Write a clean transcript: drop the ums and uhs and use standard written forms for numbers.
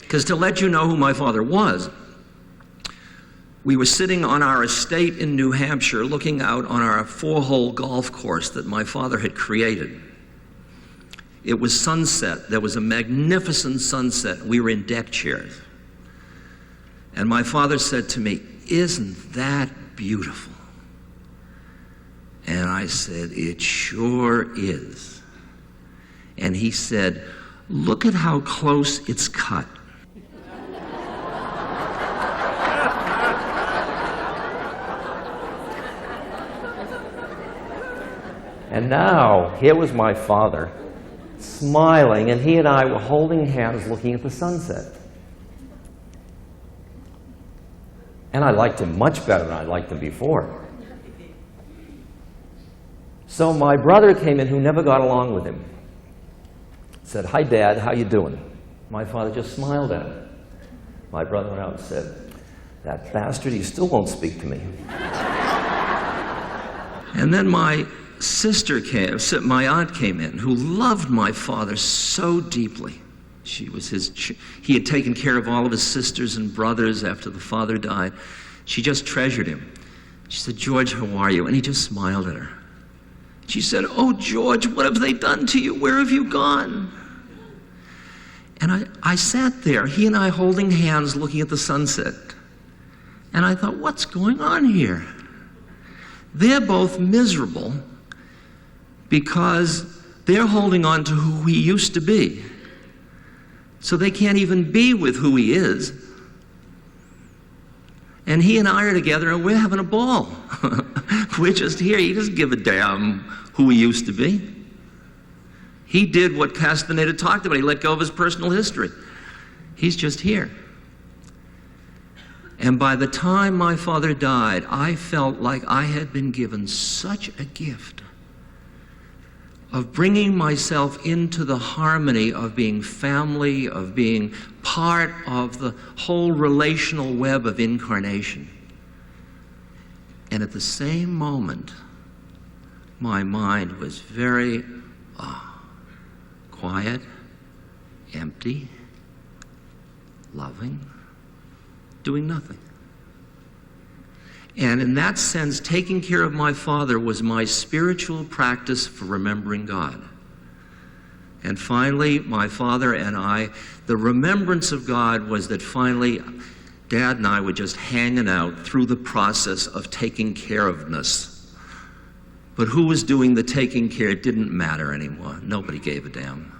Because to let you know who my father was, we were sitting on our estate in New Hampshire looking out on our 4-hole golf course that my father had created. It was sunset. There was a magnificent sunset. We were in deck chairs. And my father said to me, "Isn't that beautiful?" And I said, "It sure is." And he said, "Look at how close it's cut." And now, here was my father, smiling, and he and I were holding hands looking at the sunset. And I liked him much better than I liked him before. So my brother came in, who never got along with him. Said, "Hi, Dad, how you doing?" My father just smiled at him. My brother went out and said, "That bastard, he still won't speak to me." And then my sister came, my aunt came in, who loved my father so deeply. He had taken care of all of his sisters and brothers after the father died. She just treasured him. She said, "George, how are you?" And he just smiled at her. She said, "Oh, George, what have they done to you? Where have you gone?" And I sat there, he and I holding hands looking at the sunset. And I thought, what's going on here? They're both miserable because they're holding on to who he used to be. So they can't even be with who he is. And he and I are together and we're having a ball. We're just here. He doesn't give a damn who he used to be. He did what Castaneda talked about. He let go of his personal history. He's just here. And by the time my father died, I felt like I had been given such a gift of bringing myself into the harmony of being family, of being part of the whole relational web of incarnation. And at the same moment, my mind was very quiet, empty, loving, doing nothing. And in that sense, taking care of my father was my spiritual practice for remembering God. And finally, my father and I, the remembrance of God was that finally, Dad and I were just hanging out through the process of taking care ofness. But who was doing the taking care didn't matter anymore. Nobody gave a damn.